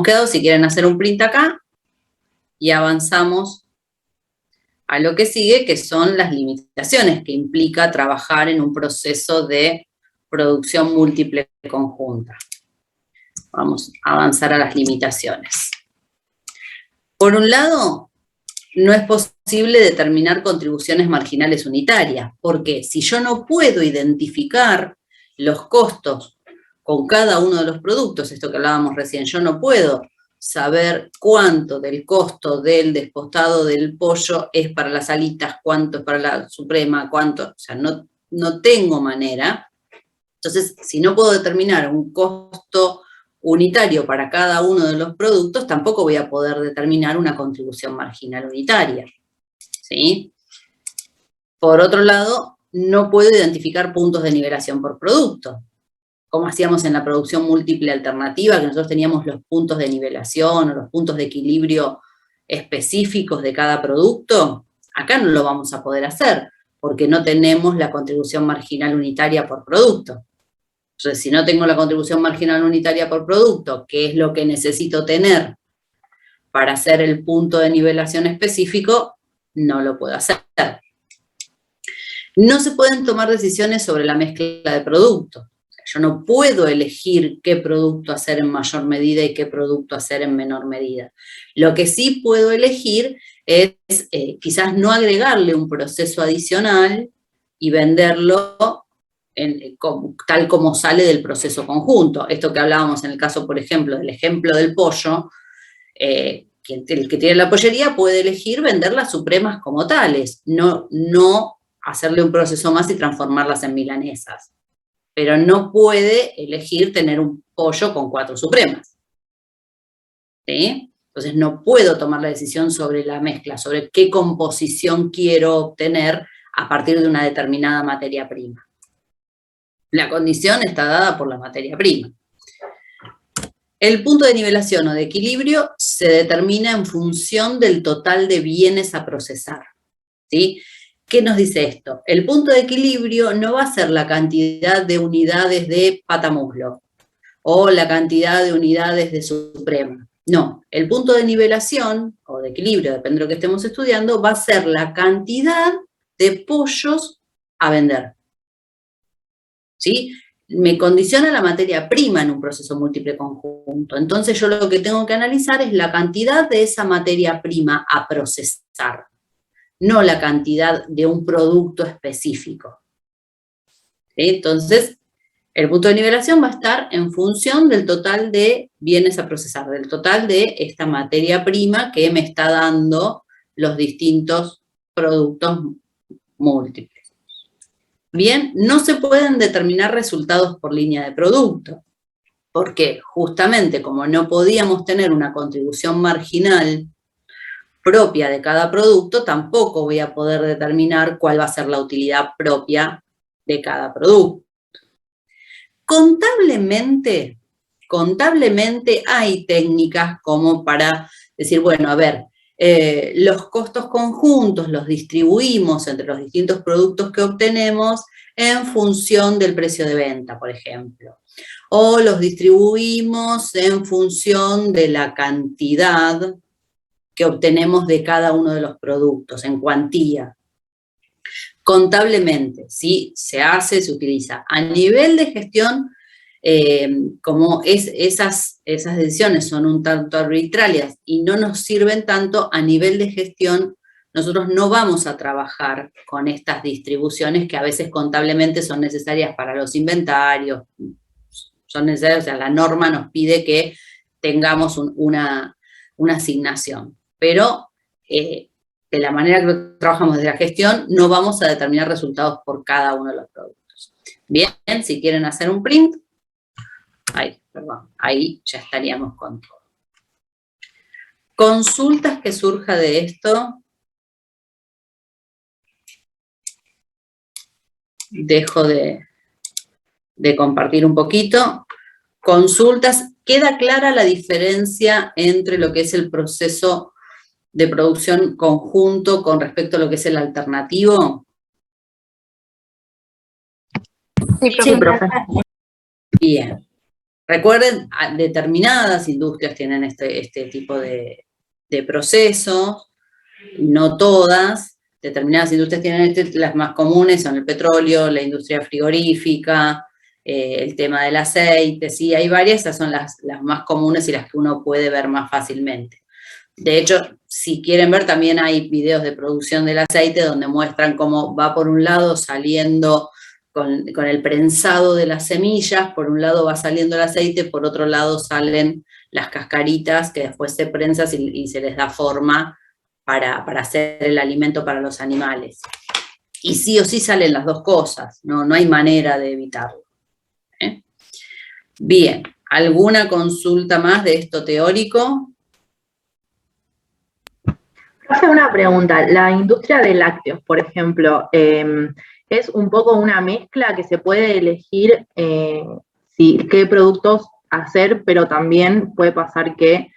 quedado, si quieren hacer un print acá, y avanzamos a lo que sigue, que son las limitaciones que implica trabajar en un proceso de producción múltiple conjunta. Vamos a avanzar a las limitaciones. Por un lado, no es posible determinar contribuciones marginales unitarias, porque si yo no puedo identificar los costos con cada uno de los productos, esto que hablábamos recién, yo no puedo saber cuánto del costo del despostado del pollo es para las alitas, cuánto es para la suprema, cuánto, o sea, no tengo manera. Entonces, si no puedo determinar un costo unitario para cada uno de los productos, tampoco voy a poder determinar una contribución marginal unitaria, ¿sí? Por otro lado, no puedo identificar puntos de nivelación por producto, como hacíamos en la producción múltiple alternativa, que nosotros teníamos los puntos de nivelación o los puntos de equilibrio específicos de cada producto. Acá no lo vamos a poder hacer, porque no tenemos la contribución marginal unitaria por producto. Entonces, si no tengo la contribución marginal unitaria por producto, que es lo que necesito tener para hacer el punto de nivelación específico, no lo puedo hacer. No se pueden tomar decisiones sobre la mezcla de productos. Yo no puedo elegir qué producto hacer en mayor medida y qué producto hacer en menor medida. Lo que sí puedo elegir es quizás no agregarle un proceso adicional y venderlo tal como sale del proceso conjunto. Esto que hablábamos en el caso, por ejemplo, del ejemplo del pollo, el que tiene la pollería puede elegir vender las supremas como tales, no hacerle un proceso más y transformarlas en milanesas. Pero no puede elegir tener un pollo con 4 supremas. ¿Sí? Entonces no puedo tomar la decisión sobre la mezcla, sobre qué composición quiero obtener a partir de una determinada materia prima. La condición está dada por la materia prima. El punto de nivelación o de equilibrio se determina en función del total de bienes a procesar, ¿sí? ¿Qué nos dice esto? El punto de equilibrio no va a ser la cantidad de unidades de patamuslo o la cantidad de unidades de suprema. No, el punto de nivelación o de equilibrio, depende de lo que estemos estudiando, va a ser la cantidad de pollos a vender. ¿Sí? Me condiciona la materia prima en un proceso múltiple conjunto. Entonces yo lo que tengo que analizar es la cantidad de esa materia prima a procesar, no la cantidad de un producto específico. ¿Sí? Entonces, el punto de nivelación va a estar en función del total de bienes a procesar, del total de esta materia prima que me está dando los distintos productos múltiples. Bien, no se pueden determinar resultados por línea de producto, porque justamente como no podíamos tener una contribución marginal propia de cada producto, tampoco voy a poder determinar cuál va a ser la utilidad propia de cada producto. Contablemente hay técnicas como para decir, bueno, a ver, los costos conjuntos los distribuimos entre los distintos productos que obtenemos en función del precio de venta, por ejemplo. O los distribuimos en función de la cantidad que obtenemos de cada uno de los productos, en cuantía. Contablemente, ¿sí? Se hace, se utiliza. A nivel de gestión, como esas decisiones son un tanto arbitrarias y no nos sirven tanto, a nivel de gestión nosotros no vamos a trabajar con estas distribuciones que a veces contablemente son necesarias para los inventarios, son necesarias, o sea, la norma nos pide que tengamos una asignación, pero de la manera que trabajamos desde la gestión no vamos a determinar resultados por cada uno de los productos. Bien, si quieren hacer un print, ahí ya estaríamos con todo. Consultas que surja de esto. Dejo de compartir un poquito. Consultas. ¿Queda clara la diferencia entre lo que es el proceso de producción conjunto con respecto a lo que es el alternativo? Sí, profe. Bien. Recuerden, determinadas industrias tienen este tipo de procesos, no todas. Determinadas industrias tienen las más comunes son el petróleo, la industria frigorífica, el tema del aceite, sí, hay varias, esas son las más comunes y las que uno puede ver más fácilmente. De hecho, si quieren ver, también hay videos de producción del aceite donde muestran cómo va por un lado saliendo con el prensado de las semillas, por un lado va saliendo el aceite, por otro lado salen las cascaritas que después se prensan y se les da forma para hacer el alimento para los animales. Y sí o sí salen las dos cosas, no hay manera de evitarlo. Bien, ¿alguna consulta más de esto teórico? Hace una pregunta, la industria de lácteos, por ejemplo, es un poco una mezcla que se puede elegir qué productos hacer, pero también puede pasar que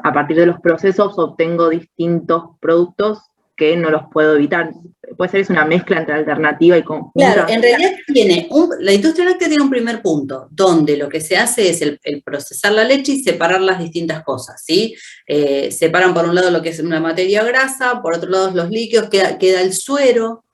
a partir de los procesos obtengo distintos productos que no los puedo evitar. Puede ser es una mezcla entre alternativa y conjunta. Claro, en realidad la industria láctea tiene un primer punto, donde lo que se hace es el procesar la leche y separar las distintas cosas, ¿sí? Separan por un lado lo que es una materia grasa, por otro lado los líquidos, queda el suero,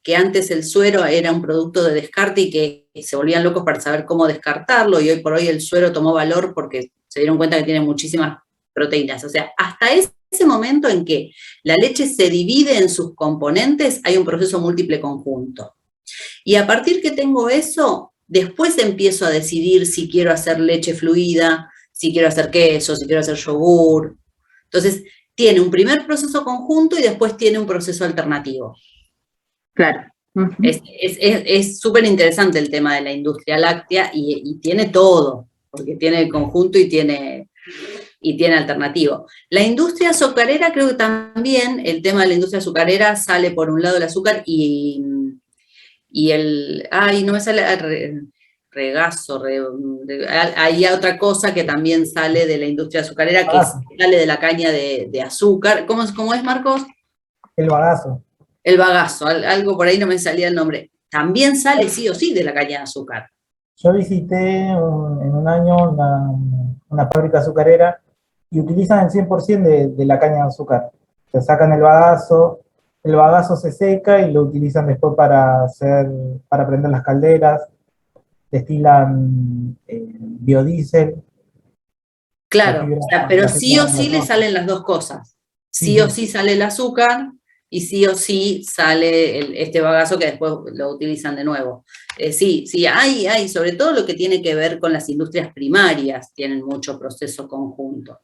que antes el suero era un producto de descarte y que se volvían locos para saber cómo descartarlo, y hoy por hoy el suero tomó valor porque se dieron cuenta que tiene muchísimas proteínas. O sea, hasta ese momento en que la leche se divide en sus componentes, hay un proceso múltiple conjunto. Y a partir que tengo eso, después empiezo a decidir si quiero hacer leche fluida, si quiero hacer queso, si quiero hacer yogur. Entonces, tiene un primer proceso conjunto y después tiene un proceso alternativo. Claro. Es súper interesante el tema de la industria láctea y tiene todo, porque tiene conjunto y tiene alternativo. La industria azucarera, creo que también el tema de la industria azucarera sale por un lado el azúcar y no me sale regazo, hay otra cosa que también sale de la industria azucarera, que sale de la caña de azúcar. ¿Cómo es, Marcos? El bagazo. El bagazo, algo por ahí no me salía el nombre. También sale sí o sí de la caña de azúcar. Yo visité en un año una fábrica azucarera y utilizan el 100% de la caña de azúcar. Se sacan el bagazo se seca y lo utilizan después para prender las calderas, destilan biodiesel. Claro, pero sí o sí le salen las dos cosas. Sí o sí sale el azúcar y sí o sí sale este bagazo que después lo utilizan de nuevo. Sí, hay, sobre todo lo que tiene que ver con las industrias primarias, tienen mucho proceso conjunto.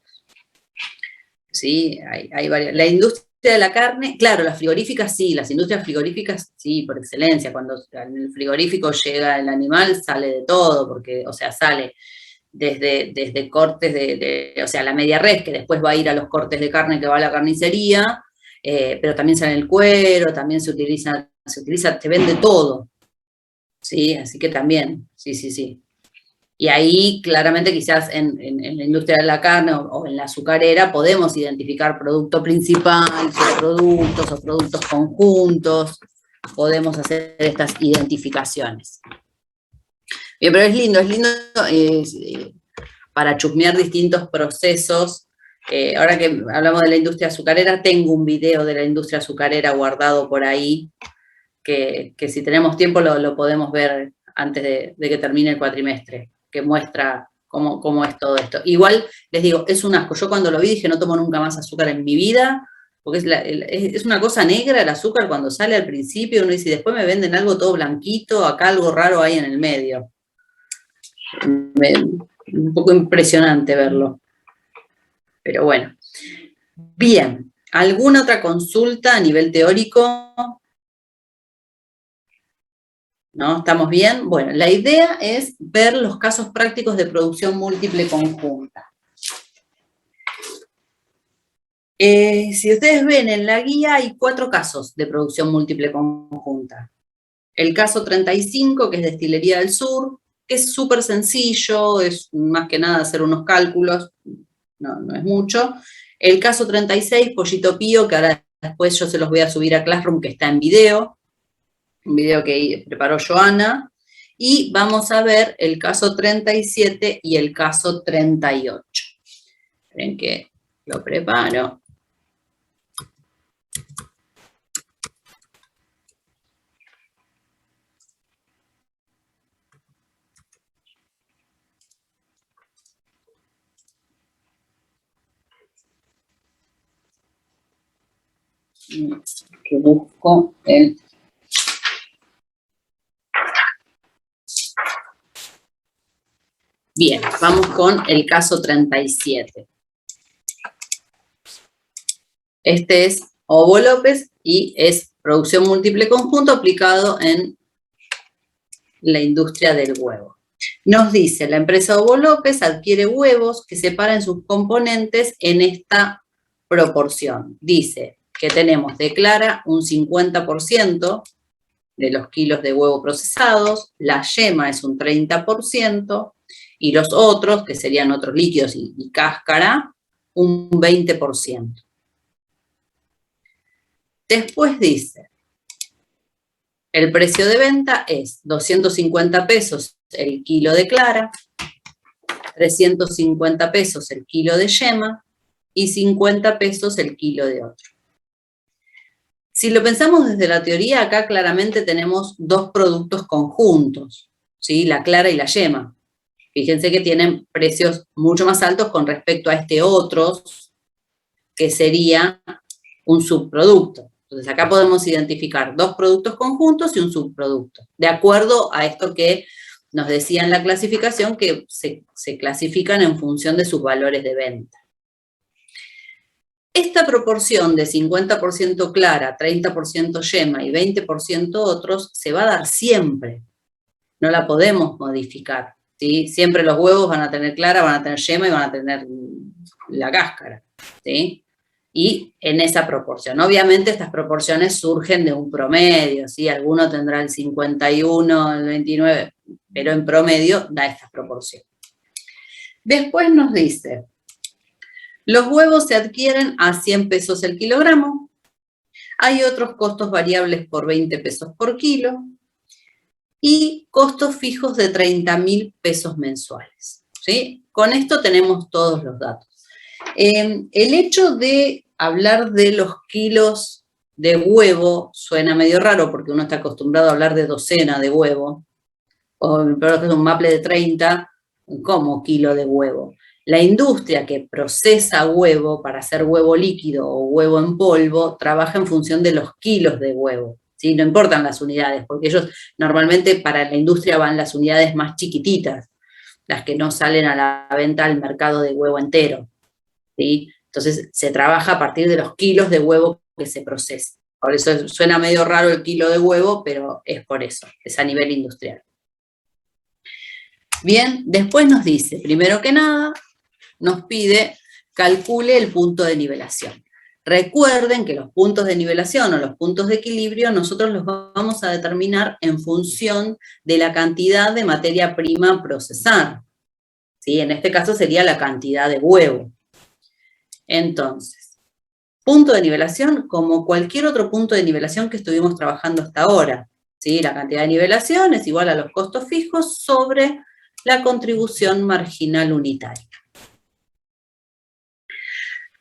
Sí, hay varias. La industria de la carne, claro, las frigoríficas sí, las industrias frigoríficas sí, por excelencia. Cuando en el frigorífico llega el animal, sale de todo, porque, o sea, sale desde cortes o sea, la media res, que después va a ir a los cortes de carne que va a la carnicería, pero también sale el cuero, también se vende todo, ¿sí? Así que también, sí. Y ahí, claramente, quizás en la industria de la carne o en la azucarera podemos identificar producto principal, subproductos o productos conjuntos, podemos hacer estas identificaciones. Bien, pero es lindo para chusmear distintos procesos. Ahora que hablamos de la industria azucarera, tengo un video de la industria azucarera guardado por ahí, que si tenemos tiempo lo podemos ver antes de que termine el cuatrimestre, que muestra cómo es todo esto. Igual, les digo, es un asco. Yo cuando lo vi dije, no tomo nunca más azúcar en mi vida, porque es una cosa negra el azúcar cuando sale al principio, uno dice, después me venden algo todo blanquito, acá algo raro hay en el medio. Un poco impresionante verlo. Pero bueno. Bien, ¿alguna otra consulta a nivel teórico? ¿No? ¿Estamos bien? Bueno, la idea es ver los casos prácticos de producción múltiple conjunta. Si ustedes ven en la guía hay 4 casos de producción múltiple conjunta. El caso 35, que es Destilería del Sur, que es súper sencillo, es más que nada hacer unos cálculos, no es mucho. El caso 36, Pollito Pío, que ahora después yo se los voy a subir a Classroom, que está en video, un video que preparó Joana. Y vamos a ver el caso 37 y el caso 38. Esperen que lo preparo. Que busco el... Bien, vamos con el caso 37. Este es Ovo López y es producción múltiple conjunto aplicado en la industria del huevo. Nos dice, la empresa Ovo López adquiere huevos que separa en sus componentes en esta proporción. Dice que tenemos de clara un 50% de los kilos de huevo procesados, la yema es un 30%, y los otros, que serían otros líquidos y cáscara, un 20%. Después dice, el precio de venta es 250 pesos el kilo de clara, 350 pesos el kilo de yema y 50 pesos el kilo de otro. Si lo pensamos desde la teoría, acá claramente tenemos dos productos conjuntos, ¿sí? La clara y la yema. Fíjense que tienen precios mucho más altos con respecto a este otro, que sería un subproducto. Entonces acá podemos identificar dos productos conjuntos y un subproducto, de acuerdo a esto que nos decía en la clasificación, que se clasifican en función de sus valores de venta. Esta proporción de 50% clara, 30% yema y 20% otros se va a dar siempre. No la podemos modificar, ¿sí? Siempre los huevos van a tener clara, van a tener yema y van a tener la cáscara, ¿sí? Y en esa proporción. Obviamente estas proporciones surgen de un promedio, ¿sí? Alguno tendrá el 51, el 29, pero en promedio da estas proporciones. Después nos dice, los huevos se adquieren a 100 pesos el kilogramo, hay otros costos variables por 20 pesos por kilo y costos fijos de 30.000 pesos mensuales, ¿sí? Con esto tenemos todos los datos. El hecho de hablar de los kilos de huevo suena medio raro porque uno está acostumbrado a hablar de docena de huevo, o pero que es un maple de 30, como kilo de huevo. La industria que procesa huevo para hacer huevo líquido o huevo en polvo trabaja en función de los kilos de huevo, ¿sí? No importan las unidades, porque ellos normalmente para la industria van las unidades más chiquititas, las que no salen a la venta al mercado de huevo entero, ¿sí? Entonces se trabaja a partir de los kilos de huevo que se procesa. Por eso suena medio raro el kilo de huevo, pero es por eso, es a nivel industrial. Bien, después nos dice, primero que nada, nos pide, calcule el punto de nivelación. Recuerden que los puntos de nivelación o los puntos de equilibrio nosotros los vamos a determinar en función de la cantidad de materia prima a procesar, ¿sí? En este caso sería la cantidad de huevo. Entonces, punto de nivelación como cualquier otro punto de nivelación que estuvimos trabajando hasta ahora, ¿sí? La cantidad de nivelación es igual a los costos fijos sobre la contribución marginal unitaria.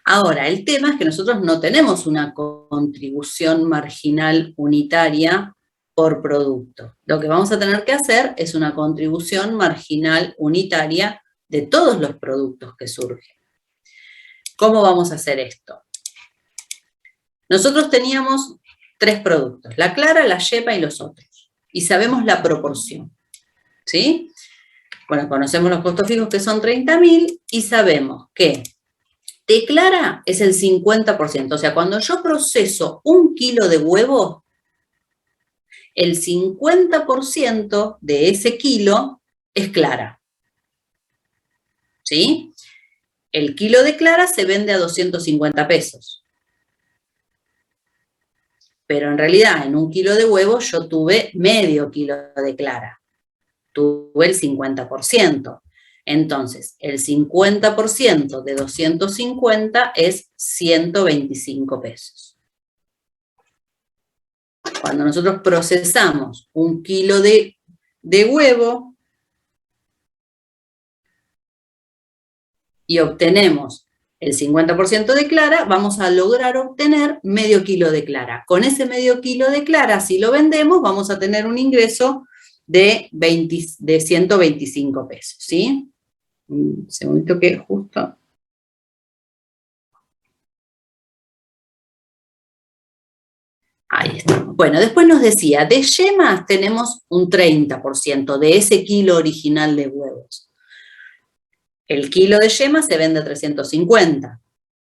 Ahora, el tema es que nosotros no tenemos una contribución marginal unitaria por producto. Lo que vamos a tener que hacer es una contribución marginal unitaria de todos los productos que surgen. ¿Cómo vamos a hacer esto? Nosotros teníamos 3 productos, la clara, la yema y los otros, y sabemos la proporción, ¿sí? Bueno, conocemos los costos fijos que son 30.000 y sabemos que de clara es el 50%, o sea, cuando yo proceso 1 kilo de huevo, el 50% de ese kilo es clara, ¿sí? El kilo de clara se vende a 250 pesos. Pero en realidad, en 1 kilo de huevo yo tuve medio kilo de clara. Tuve el 50%. Entonces, el 50% de 250 es 125 pesos. Cuando nosotros procesamos 1 kilo de de huevo y obtenemos el 50% de clara, vamos a lograr obtener medio kilo de clara. Con ese medio kilo de clara, si lo vendemos, vamos a tener un ingreso de 125 pesos, ¿sí? Un segundito que justo... Ahí está. Bueno, después nos decía, de yemas tenemos un 30% de ese kilo original de huevos. El kilo de yemas se vende a 350,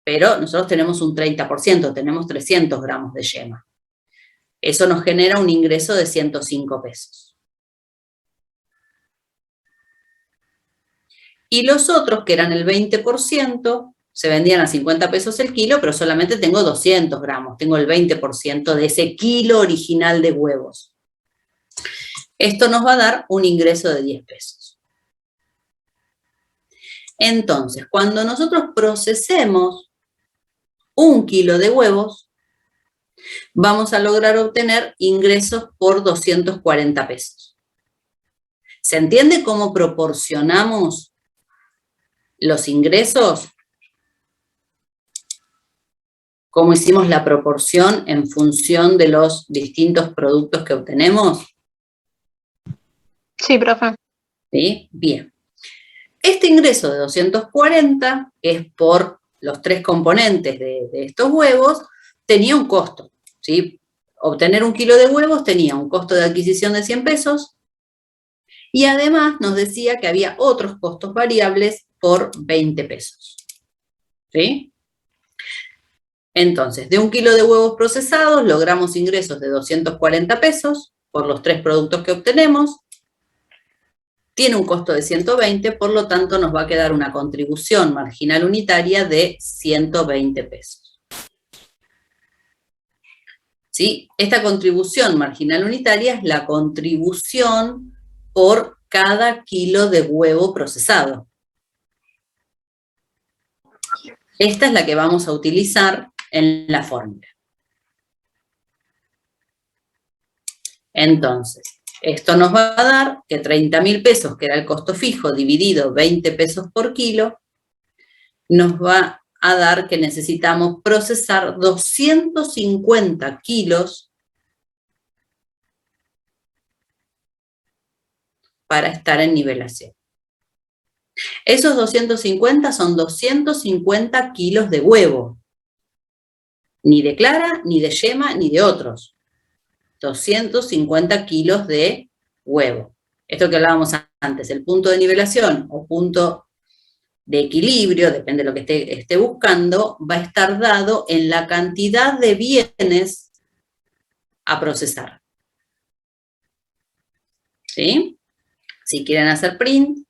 pero nosotros tenemos un 30%, tenemos 300 gramos de yema. Eso nos genera un ingreso de 105 pesos. Y los otros, que eran el 20%, se vendían a 50 pesos el kilo, pero solamente tengo 200 gramos, tengo el 20% de ese kilo original de huevos. Esto nos va a dar un ingreso de 10 pesos. Entonces, cuando nosotros procesemos un kilo de huevos, vamos a lograr obtener ingresos por 240 pesos. ¿Se entiende cómo proporcionamos los ingresos? ¿Cómo hicimos la proporción en función de los distintos productos que obtenemos? Sí, profe. ¿Sí? Bien. Este ingreso de 240, que es por los 3 componentes de estos huevos, tenía un costo, ¿sí? Obtener un kilo de huevos tenía un costo de adquisición de 100 pesos y además nos decía que había otros costos variables por 20 pesos, ¿sí? Entonces, de un kilo de huevos procesados logramos ingresos de 240 pesos por los 3 productos que obtenemos. Tiene un costo de 120, por lo tanto nos va a quedar una contribución marginal unitaria de 120 pesos. ¿Sí? Esta contribución marginal unitaria es la contribución por cada kilo de huevo procesado. Esta es la que vamos a utilizar en la fórmula. Entonces, esto nos va a dar que 30.000 pesos, que era el costo fijo, dividido 20 pesos por kilo, nos va a dar que necesitamos procesar 250 kilos para estar en nivelación. Esos 250 son 250 kilos de huevo. Ni de clara, ni de yema, ni de otros. 250 kilos de huevo. Esto que hablábamos antes, el punto de nivelación o punto de equilibrio, depende de lo que esté buscando, va a estar dado en la cantidad de bienes a procesar. ¿Sí? Si quieren hacer print,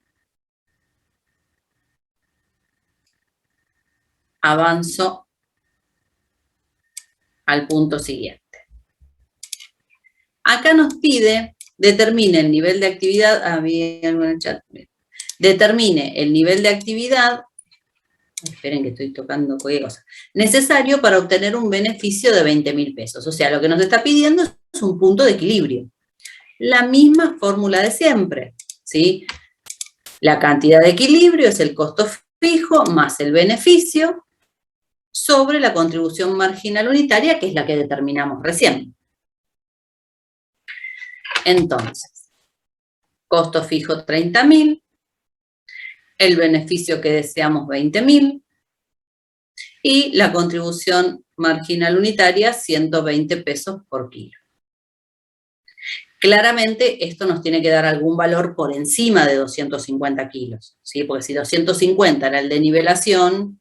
avanzo al punto siguiente. Acá nos pide, determine el nivel de actividad, había algo en el chat, determine el nivel de actividad, esperen que estoy tocando cualquier cosa, necesario para obtener un beneficio de 20.000 pesos. O sea, lo que nos está pidiendo es un punto de equilibrio. La misma fórmula de siempre, ¿sí? La cantidad de equilibrio es el costo fijo más el beneficio sobre la contribución marginal unitaria, que es la que determinamos recién. Entonces, costo fijo 30.000, el beneficio que deseamos 20.000 y la contribución marginal unitaria 120 pesos por kilo. Claramente esto nos tiene que dar algún valor por encima de 250 kilos, ¿sí? Porque si 250 era el de nivelación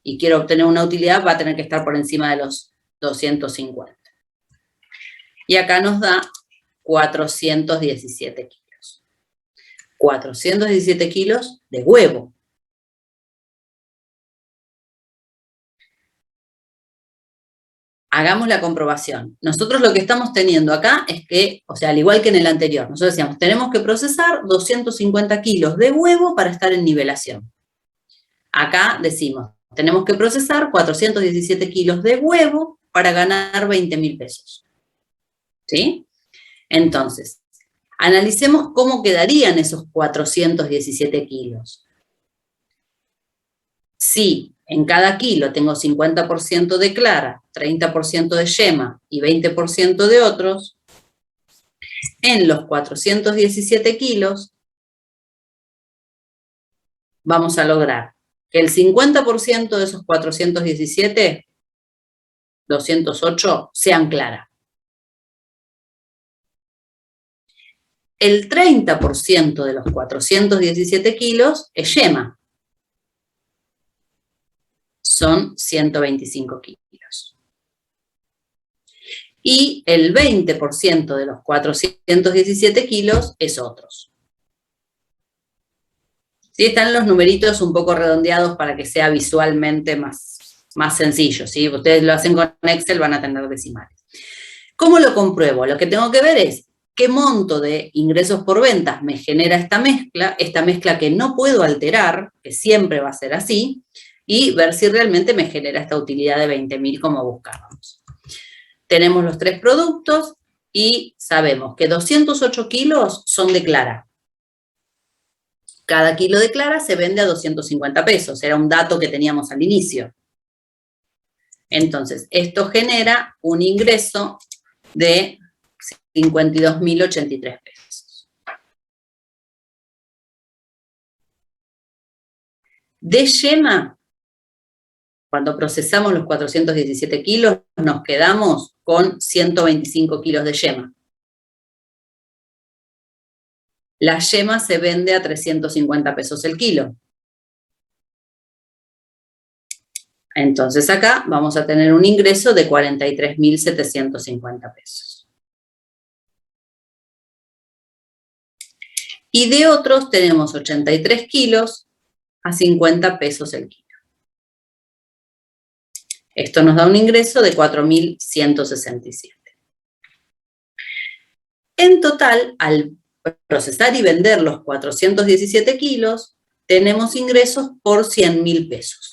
y quiero obtener una utilidad, va a tener que estar por encima de los 250. Y acá nos da 417 kilos. 417 kilos de huevo. Hagamos la comprobación. Nosotros lo que estamos teniendo acá es que, o sea, al igual que en el anterior, nosotros decíamos, tenemos que procesar 250 kilos de huevo para estar en nivelación. Acá decimos, tenemos que procesar 417 kilos de huevo para ganar 20.000 pesos. ¿Sí? Entonces, Analicemos cómo quedarían esos 417 kilos. Si en cada kilo tengo 50% de clara, 30% de yema y 20% de otros, en los 417 kilos vamos a lograr que el 50% de esos 417, 208, sean clara. El 30% de los 417 kilos es yema. Son 125 kilos. Y el 20% de los 417 kilos es otros. ¿Sí? Están los numeritos un poco redondeados para que sea visualmente más sencillo. ¿Sí? Ustedes lo hacen con Excel, van a tener decimales. ¿Cómo lo compruebo? Lo que tengo que ver es qué monto de ingresos por ventas me genera esta mezcla que no puedo alterar, que siempre va a ser así, y ver si realmente me genera esta utilidad de 20.000 como buscábamos. Tenemos los 3 productos y sabemos que 208 kilos son de clara. Cada kilo de clara se vende a 250 pesos, era un dato que teníamos al inicio. Entonces, esto genera un ingreso de 52.083 pesos. De yema, cuando procesamos los 417 kilos, nos quedamos con 125 kilos de yema. La yema se vende a 350 pesos el kilo. Entonces acá vamos a tener un ingreso de 43.750 pesos. Y de otros tenemos 83 kilos a 50 pesos el kilo. Esto nos da un ingreso de 4.167. En total, al procesar y vender los 417 kilos, tenemos ingresos por 100.000 pesos.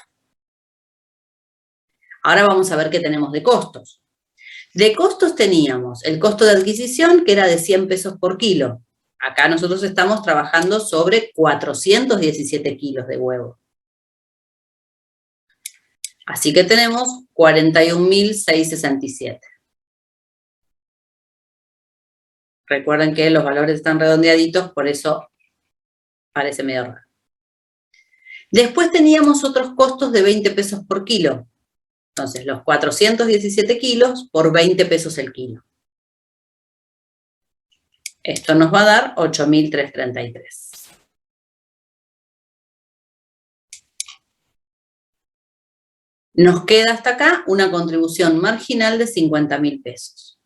Ahora vamos a ver qué tenemos de costos. De costos teníamos el costo de adquisición, que era de 100 pesos por kilo. Acá nosotros estamos trabajando sobre 417 kilos de huevo. Así que tenemos 41.667. Recuerden que los valores están redondeaditos, por eso parece medio raro. Después teníamos otros costos de 20 pesos por kilo. Entonces, los 417 kilos por 20 pesos el kilo. Esto nos va a dar 8.333. Nos queda hasta acá una contribución marginal de 50.000 pesos.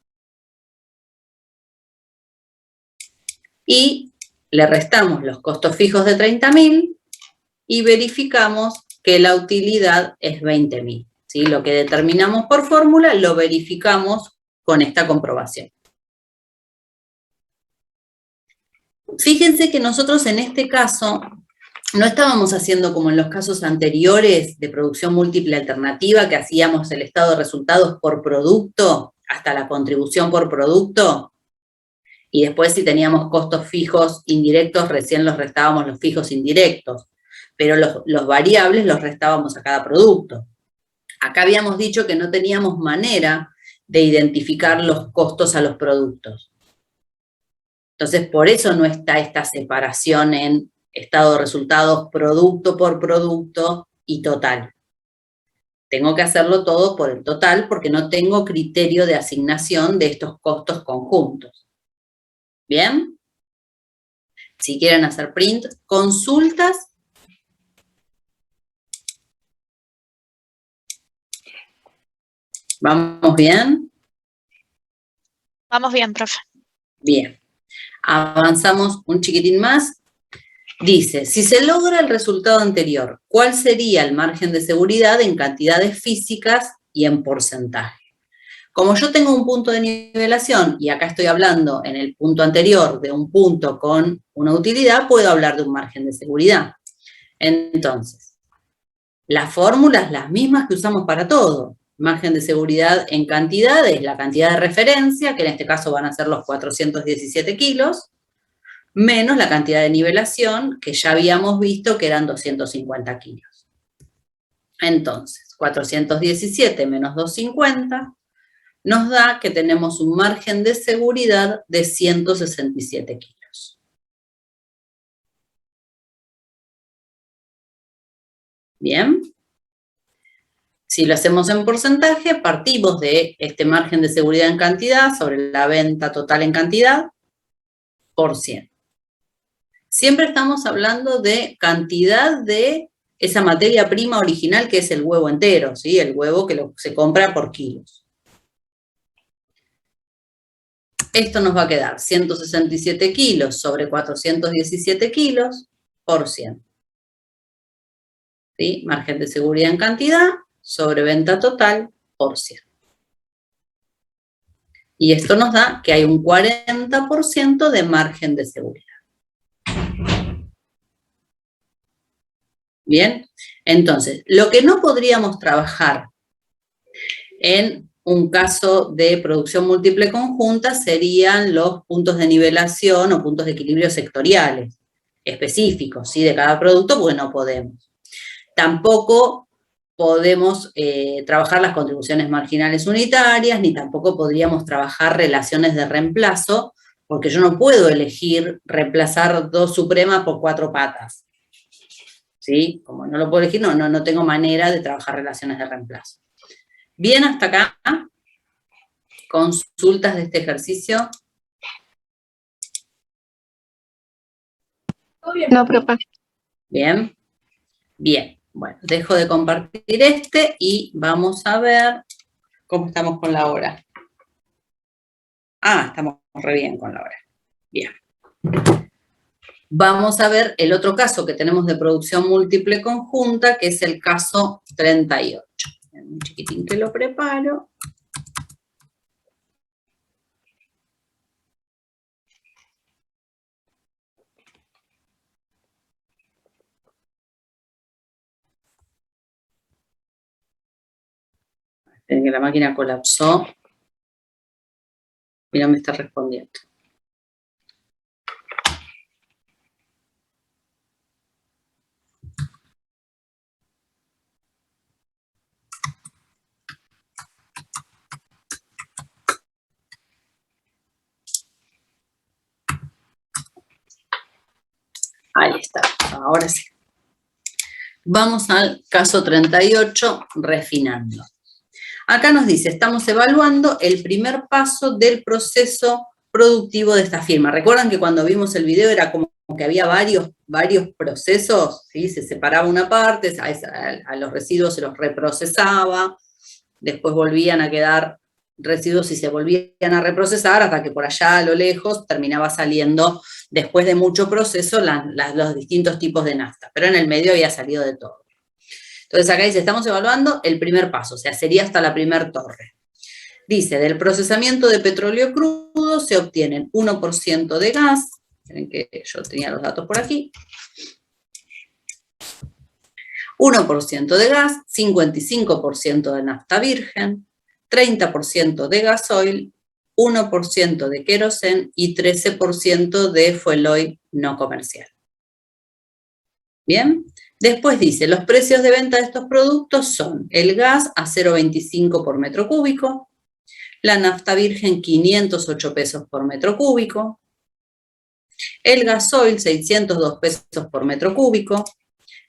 Y le restamos los costos fijos de 30.000 y verificamos que la utilidad es 20.000. ¿Sí? Lo que determinamos por fórmula lo verificamos con esta comprobación. Fíjense que nosotros en este caso no estábamos haciendo como en los casos anteriores de producción múltiple alternativa, que hacíamos el estado de resultados por producto, hasta la contribución por producto, y después si teníamos costos fijos indirectos, recién los restábamos los fijos indirectos, pero los variables los restábamos a cada producto. Acá habíamos dicho que no teníamos manera de identificar los costos a los productos. Entonces, por eso no está esta separación en estado de resultados producto por producto y total. Tengo que hacerlo todo por el total porque no tengo criterio de asignación de estos costos conjuntos. ¿Bien? Si quieren hacer print, consultas. ¿Vamos bien? Vamos bien, profe. Bien. Avanzamos un chiquitín más. Dice, si se logra el resultado anterior, ¿cuál sería el margen de seguridad en cantidades físicas y en porcentaje? Como yo tengo un punto de nivelación, y acá estoy hablando en el punto anterior de un punto con una utilidad, puedo hablar de un margen de seguridad. Entonces, las fórmulas las mismas que usamos para todo. Margen de seguridad en cantidad es la cantidad de referencia, que en este caso van a ser los 417 kilos, menos la cantidad de nivelación que ya habíamos visto que eran 250 kilos. Entonces, 417 menos 250 nos da que tenemos un margen de seguridad de 167 kilos. Bien. Si lo hacemos en porcentaje, partimos de este margen de seguridad en cantidad sobre la venta total en cantidad por 100. Siempre estamos hablando de cantidad de esa materia prima original que es el huevo entero, ¿sí? El huevo que se compra por kilos. Esto nos va a quedar 167 kilos sobre 417 kilos por 100. ¿Sí? Margen de seguridad en cantidad sobre venta total por 100. Y esto nos da que hay un 40% de margen de seguridad. Bien, entonces, lo que no podríamos trabajar en un caso de producción múltiple conjunta serían los puntos de nivelación o puntos de equilibrio sectoriales específicos, ¿sí? De cada producto, pues no podemos. Tampoco podemos trabajar las contribuciones marginales unitarias, ni tampoco podríamos trabajar relaciones de reemplazo, porque yo no puedo elegir reemplazar 2 supremas por 4 patas. ¿Sí? Como no lo puedo elegir, no tengo manera de trabajar relaciones de reemplazo. Bien, hasta acá. ¿Consultas de este ejercicio? No, profe. Bien. Bien. Bueno, dejo de compartir y vamos a ver cómo estamos con la hora. Ah, estamos re bien con la hora. Bien. Vamos a ver el otro caso que tenemos de producción múltiple conjunta, que es el caso 38. Un chiquitín que lo preparo. Esperen que la máquina colapsó y no me está respondiendo. Ahí está, ahora sí. Vamos al caso 38, refinando. Acá nos dice, estamos evaluando el primer paso del proceso productivo de esta firma. ¿Recuerdan que cuando vimos el video era como que había varios procesos? ¿Sí? Se separaba una parte, a los residuos se los reprocesaba, después volvían a quedar residuos y se volvían a reprocesar hasta que por allá a lo lejos terminaba saliendo, después de mucho proceso, los distintos tipos de nafta. Pero en el medio había salido de todo. Entonces acá dice, estamos evaluando el primer paso, o sea, sería hasta la primer torre. Dice, del procesamiento de petróleo crudo se obtienen 1% de gas, miren que yo tenía los datos por aquí, 1% de gas, 55% de nafta virgen, 30% de gasoil, 1% de queroseno y 13% de fuel oil no comercial. ¿Bien? Después dice, los precios de venta de estos productos son el gas a 0,25 por metro cúbico, la nafta virgen 508 pesos por metro cúbico, el gasoil 602 pesos por metro cúbico,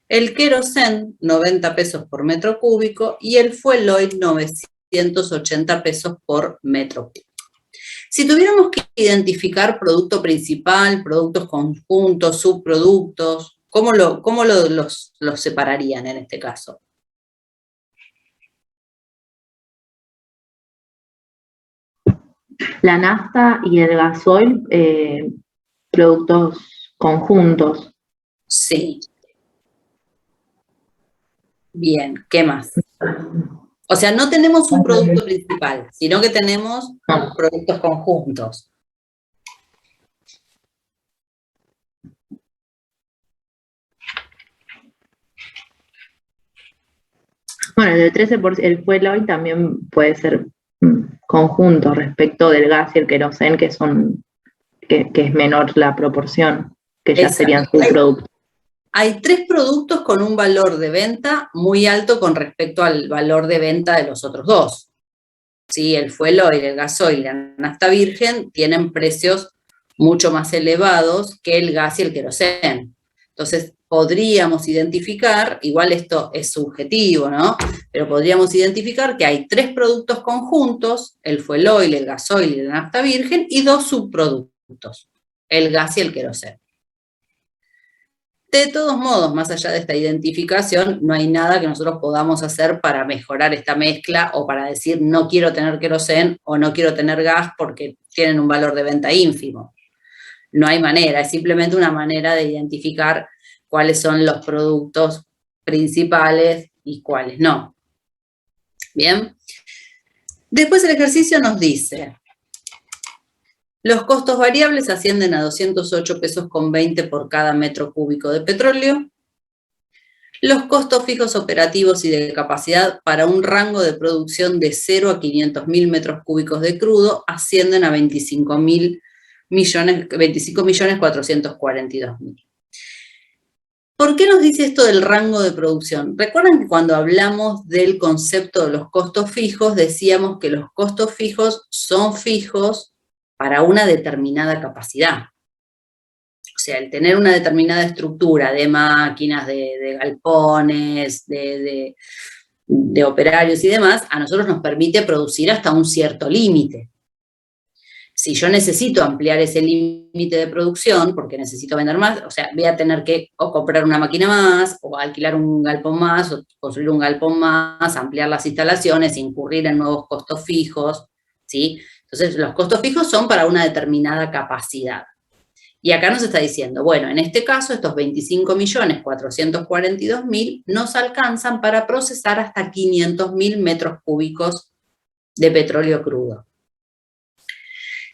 el queroseno 90 pesos por metro cúbico y el fuel oil 980 pesos por metro cúbico. Si tuviéramos que identificar producto principal, productos conjuntos, subproductos, ¿cómo los separarían en este caso? La nafta y el gasoil, productos conjuntos. Sí. Bien, ¿qué más? O sea, no tenemos un producto principal, sino que tenemos productos conjuntos. Bueno, el 13%, el fuel oil también puede ser conjunto respecto del gas y el queroseno, que que es menor la proporción, que ya Exacto. serían subproductos. Hay 3 productos con un valor de venta muy alto con respecto al valor de venta de los otros 2. ¿Sí? El fuel oil, el gasoil y la nafta virgen tienen precios mucho más elevados que el gas y el queroseno. Entonces, podríamos identificar, igual esto es subjetivo, ¿no? Pero podríamos identificar que hay 3 productos conjuntos, el fuel oil, el gasoil y la nafta virgen, y 2 subproductos, el gas y el queroseno. De todos modos, más allá de esta identificación, no hay nada que nosotros podamos hacer para mejorar esta mezcla o para decir no quiero tener queroseno o no quiero tener gas porque tienen un valor de venta ínfimo. No hay manera, es simplemente una manera de identificar cuáles son los productos principales y cuáles no. Bien. Después el ejercicio nos dice, los costos variables ascienden a 208 pesos con 20 por cada metro cúbico de petróleo. Los costos fijos operativos y de capacidad para un rango de producción de 0 a 500.000 metros cúbicos de crudo ascienden a 25.442.000. ¿Por qué nos dice esto del rango de producción? Recuerden que cuando hablamos del concepto de los costos fijos, decíamos que los costos fijos son fijos para una determinada capacidad. O sea, el tener una determinada estructura de máquinas, de galpones, de operarios y demás, a nosotros nos permite producir hasta un cierto límite. Si yo necesito ampliar ese límite de producción, porque necesito vender más, o sea, voy a tener que o comprar una máquina más, o alquilar un galpón más, o construir un galpón más, ampliar las instalaciones, incurrir en nuevos costos fijos, ¿sí? Entonces, los costos fijos son para una determinada capacidad. Y acá nos está diciendo, bueno, en este caso, estos 25.442.000 nos alcanzan para procesar hasta 500.000 metros cúbicos de petróleo crudo.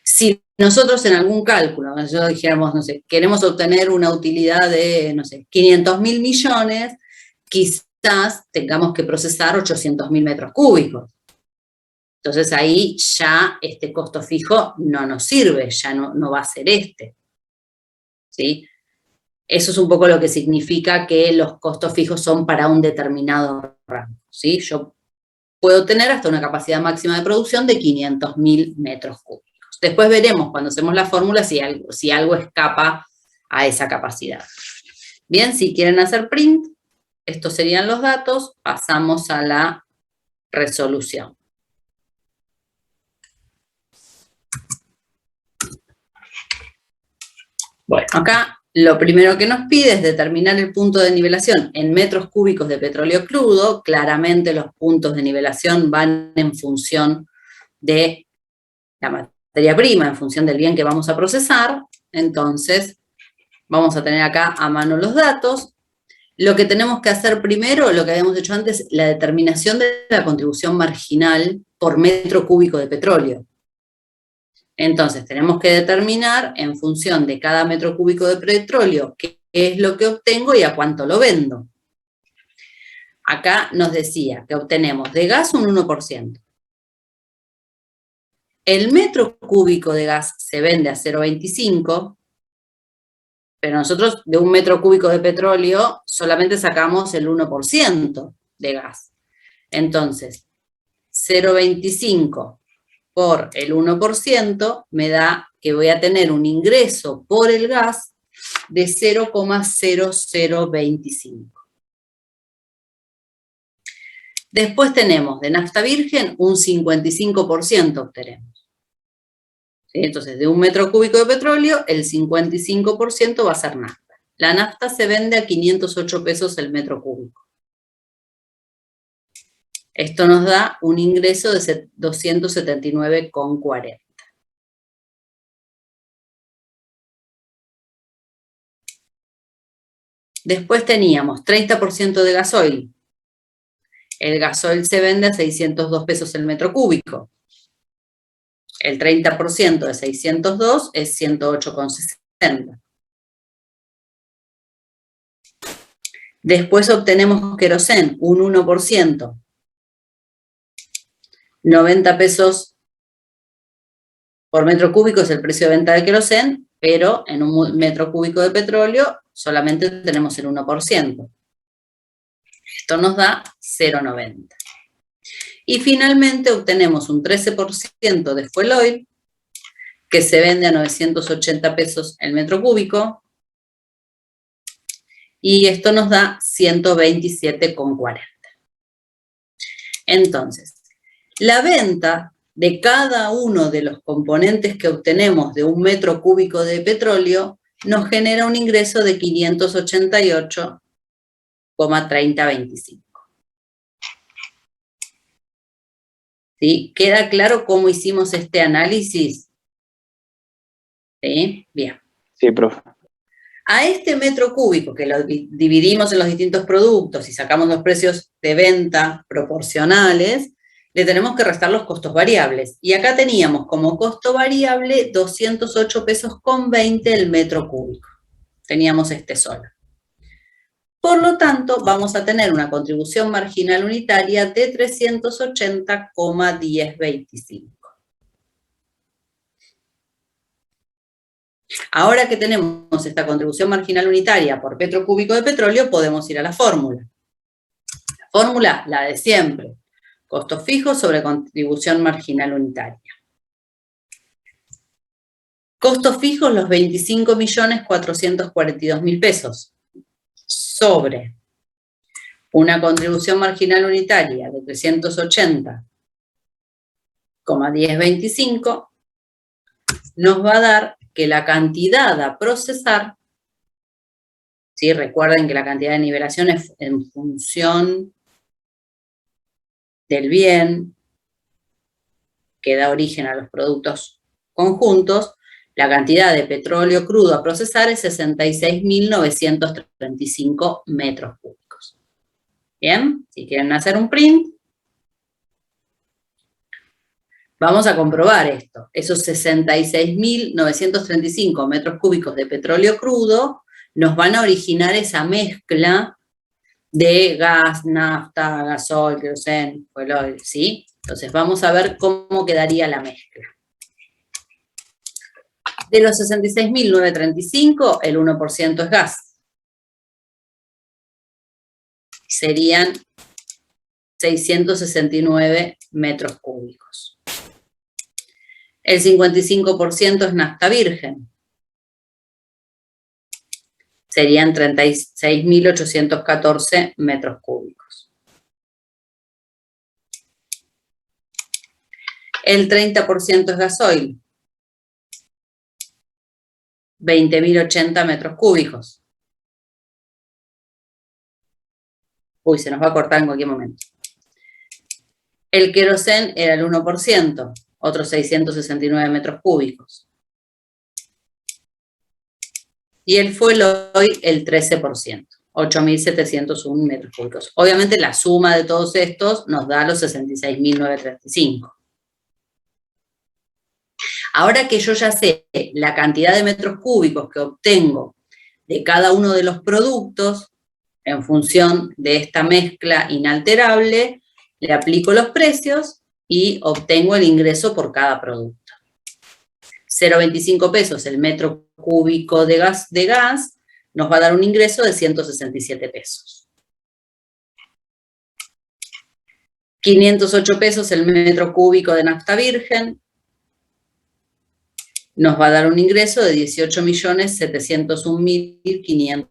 Si nosotros en algún cálculo, nosotros dijéramos, no sé, queremos obtener una utilidad de, no sé, 500.000 millones, quizás tengamos que procesar 800.000 metros cúbicos. Entonces ahí ya este costo fijo no nos sirve, ya no va a ser este. ¿Sí? Eso es un poco lo que significa que los costos fijos son para un determinado rango. ¿Sí? Yo puedo tener hasta una capacidad máxima de producción de 500.000 metros cúbicos. Después veremos cuando hacemos la fórmula si algo escapa a esa capacidad. Bien, si quieren hacer print, estos serían los datos, pasamos a la resolución. Bueno, acá lo primero que nos pide es determinar el punto de nivelación en metros cúbicos de petróleo crudo. Claramente los puntos de nivelación van en función de la materia prima, en función del bien que vamos a procesar. Entonces, vamos a tener acá a mano los datos. Lo que tenemos que hacer primero, lo que habíamos hecho antes, la determinación de la contribución marginal por metro cúbico de petróleo. Entonces, tenemos que determinar en función de cada metro cúbico de petróleo qué es lo que obtengo y a cuánto lo vendo. Acá nos decía que obtenemos de gas un 1%. El metro cúbico de gas se vende a 0,25, pero nosotros de un metro cúbico de petróleo solamente sacamos el 1% de gas. Entonces, 0,25 por el 1% me da que voy a tener un ingreso por el gas de 0,0025. Después tenemos de nafta virgen un 55% obtenemos. ¿Sí? Entonces, de un metro cúbico de petróleo, el 55% va a ser nafta. La nafta se vende a 508 pesos el metro cúbico. Esto nos da un ingreso de 279,40. Después teníamos 30% de gasoil. El gasoil se vende a 602 pesos el metro cúbico. El 30% de 602 es 108,60. Después obtenemos queroseno, un 1%. 90 pesos por metro cúbico es el precio de venta de queroseno, pero en un metro cúbico de petróleo solamente tenemos el 1%. Esto nos da 0,90. Y finalmente obtenemos un 13% de fuel oil, que se vende a 980 pesos el metro cúbico, y esto nos da 127,40. Entonces, la venta de cada uno de los componentes que obtenemos de un metro cúbico de petróleo nos genera un ingreso de 588,3025. ¿Sí? ¿Queda claro cómo hicimos este análisis? ¿Sí? Bien. Sí, profe. A este metro cúbico, que lo dividimos en los distintos productos y sacamos los precios de venta proporcionales, le tenemos que restar los costos variables. Y acá teníamos como costo variable 208 pesos con 20 el metro cúbico. Teníamos este solo. Por lo tanto, vamos a tener una contribución marginal unitaria de 380,1025. Ahora que tenemos esta contribución marginal unitaria por metro cúbico de petróleo, podemos ir a la fórmula. La fórmula, la de siempre. Costo fijo sobre contribución marginal unitaria. Costos fijos, los 25.442.000 pesos. Sobre una contribución marginal unitaria de 380,1025, nos va a dar que la cantidad a procesar, ¿sí? Recuerden que la cantidad de nivelación es en función del bien que da origen a los productos conjuntos. La cantidad de petróleo crudo a procesar es 66.935 metros cúbicos. Bien, si quieren hacer un print, vamos a comprobar esto. Esos 66.935 metros cúbicos de petróleo crudo nos van a originar esa mezcla de gas, nafta, gasol, queroseno, fuel oil, ¿sí? Entonces vamos a ver cómo quedaría la mezcla. De los 66.935, el 1% es gas. Serían 669 metros cúbicos. El 55% es nafta virgen. Serían 36.814 metros cúbicos. El 30% es gasoil. 20.080 metros cúbicos. Uy, se nos va a cortar en cualquier momento. El querosén era el 1%, otros 669 metros cúbicos. Y el fuel oil el 13%, 8.701 metros cúbicos. Obviamente la suma de todos estos nos da los 66.935. Ahora que yo ya sé la cantidad de metros cúbicos que obtengo de cada uno de los productos, en función de esta mezcla inalterable, le aplico los precios y obtengo el ingreso por cada producto. 0,25 pesos el metro cúbico de gas nos va a dar un ingreso de 167 pesos. 508 pesos el metro cúbico de nafta virgen nos va a dar un ingreso de 18.701.500